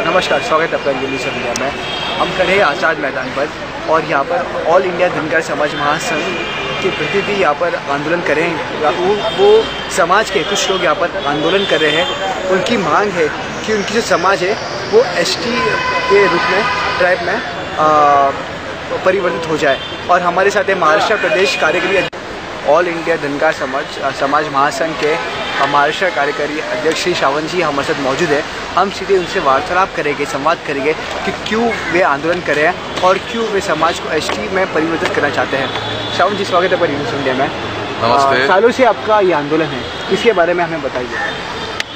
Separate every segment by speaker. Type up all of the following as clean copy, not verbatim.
Speaker 1: नमस्कार, स्वागत है आपका न्यूज़ इंडिया में। हम खड़े हैं आज़ाद मैदान पर और यहाँ पर ऑल इंडिया धनगर समाज महासंघ के प्रतिनिधि यहाँ पर आंदोलन कर रहे हैं। वो समाज के कुछ लोग यहाँ पर आंदोलन कर रहे हैं। उनकी मांग है कि उनकी जो समाज है वो एसटी के रूप में, ट्राइब में परिवर्तित हो जाए। और हमारे साथ है महाराष्ट्र प्रदेश कार्यकारी ऑल इंडिया धनगर समाज महासंघ के महाराष्ट्र कार्यकारी अध्यक्ष श्री श्रावण जी हमारे साथ मौजूद है। हम सीधे उनसे वार्तालाप करेंगे, संवाद करेंगे कि क्यों वे आंदोलन कर रहे हैं और क्यों वे समाज को एसटी में परिवर्तित करना चाहते हैं। श्रावण जी, स्वागत है पर न्यूज़ इंडिया में।
Speaker 2: नमस्ते।
Speaker 1: सालों से आपका ये आंदोलन है, इसके बारे में हमें बताइए।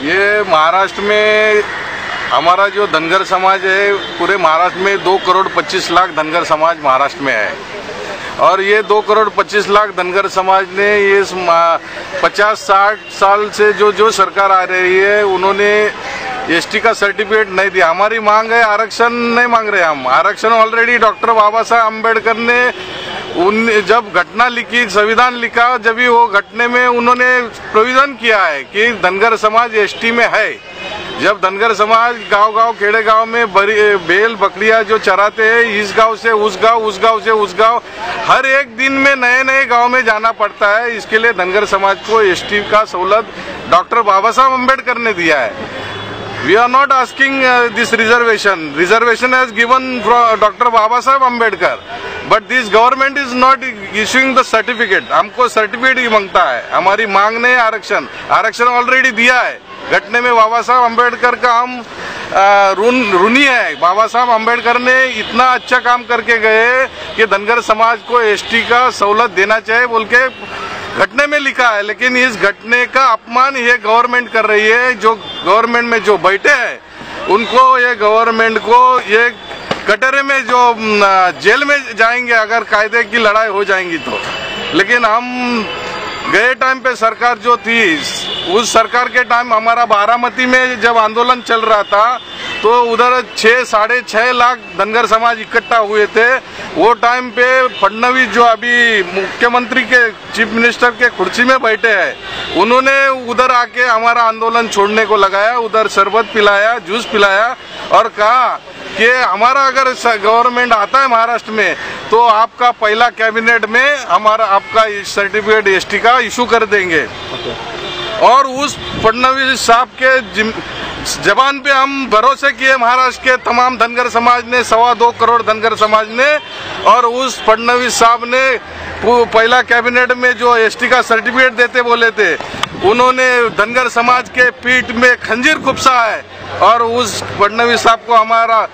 Speaker 2: ये महाराष्ट्र में हमारा जो धनगर समाज है, पूरे महाराष्ट्र में 2 करोड़ 25 लाख धनगर समाज महाराष्ट्र में है। और ये 2 करोड़ 25 लाख धनगर समाज ने ये 50-60 साल से जो सरकार आ रही है, उन्होंने एसटी का सर्टिफिकेट नहीं दिया। हमारी मांग है, आरक्षण नहीं मांग रहे हम। आरक्षण ऑलरेडी डॉक्टर बाबा साहब अम्बेडकर ने जब घटना लिखी, संविधान लिखा, जब भी वो घटने में उन्होंने प्रोविजन किया है कि धनगर समाज एसटी में है। जब धनगर समाज गांव-गांव, खेड़े गांव में बैल बकरियां जो चराते हैं, इस गांव से उस गांव, उस गांव से उस गांव, हर एक दिन में नए गांव में जाना पड़ता है। इसके लिए धनगर समाज को एसटी का सहूलत डॉक्टर बाबा साहब अम्बेडकर ने दिया है। We are not asking this reservation. Reservation has given Dr. Baba Saheb Ambedkar, but this government is not issuing the certificate. हमको सर्टिफिकेट ही मांगता है। हमारी मांग नहीं आरक्षण, आरक्षण ऑलरेडी दिया है। घटने में बाबा साहब अम्बेडकर का हम ऋणी है। बाबा साहब अम्बेडकर ने इतना अच्छा काम करके गए कि धनगर समाज को एसटी का सहूलत देना चाहिए बोल के घटने में लिखा है। लेकिन इस घटने का अपमान ये गवर्नमेंट कर रही है। जो गवर्नमेंट में जो बैठे हैं उनको, ये गवर्नमेंट को ये कटरे में जो जेल में जाएंगे अगर कायदे की लड़ाई हो जाएंगी तो। लेकिन हम गए टाइम पे सरकार जो थी, उस सरकार के टाइम हमारा बारामती में जब आंदोलन चल रहा था तो उधर 6-6.5 लाख धनगर समाज इकट्ठा हुए थे। वो टाइम पे फडणवीस जो अभी मुख्यमंत्री के, चीफ मिनिस्टर के कुर्सी में बैठे हैं, उन्होंने उधर आके हमारा आंदोलन छोड़ने को लगाया। उधर शरबत पिलाया, जूस पिलाया और कहा कि हमारा अगर गवर्नमेंट आता है महाराष्ट्र में तो आपका पहला कैबिनेट में हमारा आपका सर्टिफिकेट एसटी का इशू कर देंगे। और उस फडणवीस साहब के जबान पे हम भरोसे किए, महाराष्ट्र के तमाम धनगर समाज ने, 2.25 करोड़ धनगर समाज ने। और उस फडणवीस साहब ने पहला कैबिनेट में जो एसटी का सर्टिफिकेट देते बोले थे, उन्होंने धनगर समाज के पीठ में खंजीर खुपसा है। और उस फडणवीस साहब को हमारा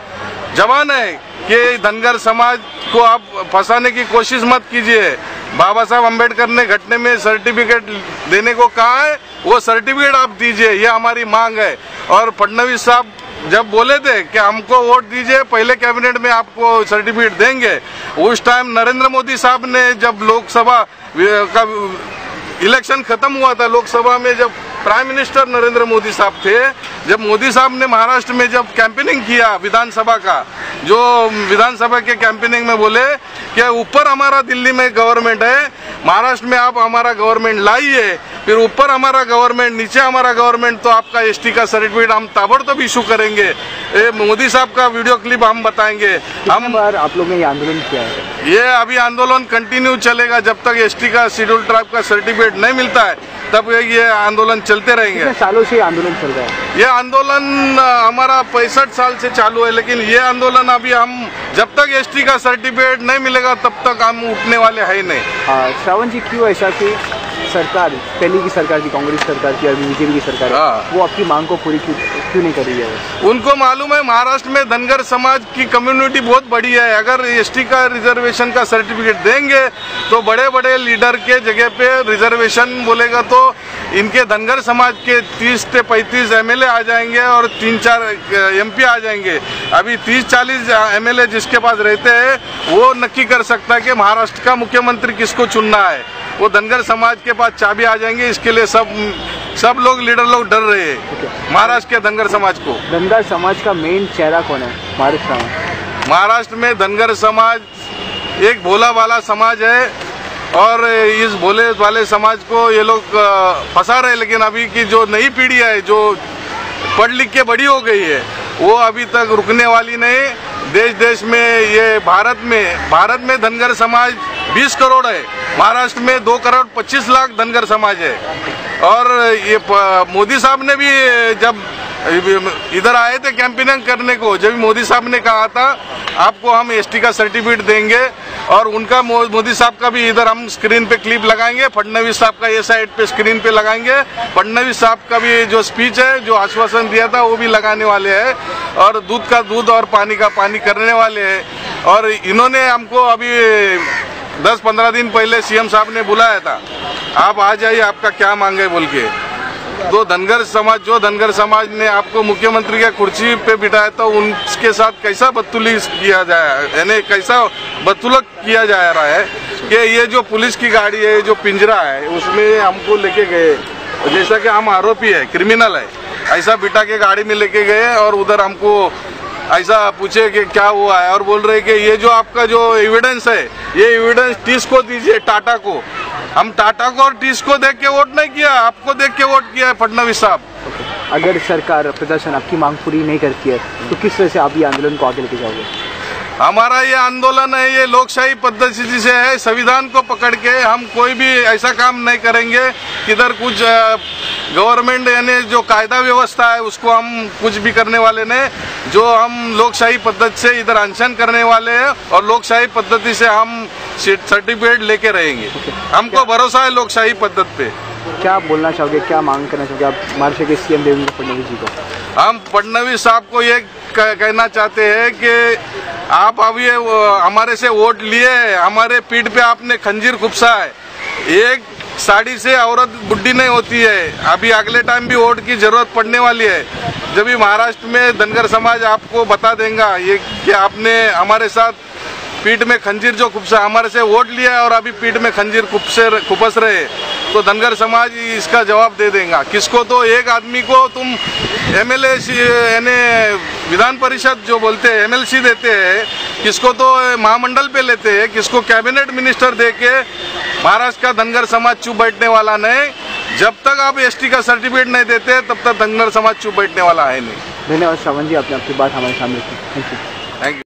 Speaker 2: जवान है कि धनगर समाज को आप फंसाने की कोशिश मत कीजिए। बाबा साहब अम्बेडकर ने घटने में सर्टिफिकेट देने को कहा है, वो सर्टिफिकेट आप दीजिए, ये हमारी मांग है। और फडणवीस साहब जब बोले थे कि हमको वोट दीजिए, पहले कैबिनेट में आपको सर्टिफिकेट देंगे, उस टाइम नरेंद्र मोदी साहब ने, जब लोकसभा का इलेक्शन खत्म हुआ था, लोकसभा में जब प्राइम मिनिस्टर नरेंद्र मोदी साहब थे, जब मोदी साहब ने महाराष्ट्र में जब कैंपेनिंग किया विधानसभा का, जो विधानसभा के कैंपेनिंग में बोले कि ऊपर हमारा दिल्ली में गवर्नमेंट है, महाराष्ट्र में आप हमारा गवर्नमेंट लाइए, फिर ऊपर हमारा गवर्नमेंट, नीचे हमारा गवर्नमेंट, तो आपका एसटी का सर्टिफिकेट हम ताबड़तोड़ इशू करेंगे। मोदी साहब का वीडियो क्लिप हम बताएंगे।
Speaker 1: हम बार आप लोगों ने ये आंदोलन किया है?
Speaker 2: ये अभी आंदोलन कंटिन्यू चलेगा जब तक एसटी का, शेड्यूल ट्राइब का सर्टिफिकेट नहीं मिलता है, तब ये आंदोलन चलते रहेंगे।
Speaker 1: कितने सालों से आंदोलन चल रहा है?
Speaker 2: ये आंदोलन हमारा 65 साल से चालू है। लेकिन ये आंदोलन अभी हम, जब तक एसटी का सर्टिफिकेट नहीं मिलेगा तब तक हम उठने वाले है नहीं।
Speaker 1: श्रावण जी, क्यों ऐसा कि सरकार, पहले की सरकार थी, कांग्रेस सरकार की, अभी बीजेपी की सरकार है, वो आपकी मांग को पूरी क्यों नहीं कर रही है?
Speaker 2: उनको मालूम है महाराष्ट्र में धनगर समाज की कम्युनिटी बहुत बड़ी है। अगर एसटी का रिजर्वेशन का सर्टिफिकेट देंगे तो बड़े बड़े लीडर के जगह पे रिजर्वेशन बोलेगा तो इनके धनगर समाज के 30 से 35 एमएलए आ जाएंगे और 3-4 एमपी आ जाएंगे। अभी 30-40 एमएलए जिसके पास रहते हैं वो नक्की कर सकता है कि महाराष्ट्र का मुख्यमंत्री किसको चुनना है। वो धनगर समाज के पास चाबी आ जाएंगे। इसके लिए सब लोग, लीडर लोग डर रहे हैं महाराष्ट्र के धनगर समाज को।
Speaker 1: धनगर समाज का मेन चेहरा कौन है महाराष्ट्र में?
Speaker 2: महाराष्ट्र में धनगर समाज एक भोला वाला समाज है और इस भोले वाले समाज को ये लोग फंसा रहे। लेकिन अभी की जो नई पीढ़ी है, जो पढ़ लिख के बड़ी हो गई है, वो अभी तक रुकने वाली नहीं। देश देश में ये भारत में धनगर समाज 20 करोड़ है, महाराष्ट्र में 2 करोड़ 25 लाख धनगर समाज है। और ये मोदी साहब ने भी जब इधर आए थे कैंपेनिंग करने को, जब मोदी साहब ने कहा था आपको हम एसटी का सर्टिफिकेट देंगे, और उनका मोदी साहब का भी इधर हम स्क्रीन पे क्लिप लगाएंगे, फडणवीस साहब का ये साइड पे स्क्रीन पे लगाएंगे, फडणवीस साहब का भी जो स्पीच है, जो आश्वासन दिया था वो भी लगाने वाले हैं, और दूध का दूध और पानी का पानी करने वाले हैं। और इन्होंने हमको अभी 10-15 दिन पहले सीएम साहब ने बुलाया था, आप आ जाइए, आपका क्या मांगे बोल के। जो धनगर समाज ने आपको मुख्यमंत्री के कुर्सी पे बिठाया था, उनके साथ कैसा बदतमीजी किया जाए, यानी कैसा बदसलूक किया जा रहा है कि ये जो पुलिस की गाड़ी है, जो पिंजरा है, उसमें हमको लेके गए, जैसा कि हम आरोपी है, क्रिमिनल है, ऐसा बिठा के गाड़ी में लेके गए, और उधर हमको ऐसा पूछे कि क्या हुआ है, और बोल रहे कि ये जो आपका जो एविडेंस है, ये एविडेंस टीस को दीजिए, टाटा को। हम टाटा को और टीस को देख के वोट नहीं किया, आपको देख के वोट किया है फडणवीस साहब।
Speaker 1: अगर सरकार प्रदर्शन आपकी मांग पूरी नहीं करती है तो किस तरह से आप ये आंदोलन को आगे लेके जाओगे?
Speaker 2: हमारा ये आंदोलन है, ये लोकशाही पद्धति से है, संविधान को पकड़ के हम कोई भी ऐसा काम नहीं करेंगे किधर कुछ गवर्नमेंट यानी जो कायदा व्यवस्था है उसको हम कुछ भी करने वाले नहीं। जो हम लोकशाही पद्धति से इधर अनशन करने वाले हैं, और लोकशाही पद्धति से हम सर्टिफिकेट लेके रहेंगे। हमको भरोसा है लोकशाही पद्धति पे।
Speaker 1: क्या बोलना चाहोगे, क्या मांग करना चाहोगे आप महाराष्ट्र के सीएम देवेंद्र फडणवीस जी को?
Speaker 2: हम फडणवीस साहब को ये कहना चाहते हैं कि आप अभी हमारे से वोट लिए, हमारे पीठ पे आपने खंजीर खुपसा है। एक साड़ी से औरत बुढ़ी नहीं होती है। अभी अगले टाइम भी वोट की जरूरत पड़ने वाली है, जब भी महाराष्ट्र में धनगर समाज आपको बता देगा ये कि आपने हमारे साथ पीठ में खंजीर जो खुपसा, हमारे से वोट लिया और अभी पीठ में खंजीर खुपस रहे, तो धनगर समाज इसका जवाब दे देगा। किसको तो एक आदमी को तुम एमएलए यानी विधान परिषद जो बोलते हैं एमएलसी देते हैं, किसको तो महामंडल पे लेते हैं, किसको कैबिनेट मिनिस्टर दे के महाराष्ट्र का धनगर समाज चुप बैठने वाला नहीं। जब तक आप एसटी का सर्टिफिकेट नहीं देते तब तक धनगर समाज चुप बैठने वाला है नहीं।
Speaker 1: धन्यवाद श्रावण जी, आपने आपकी बात हमारे सामने की। Thank you.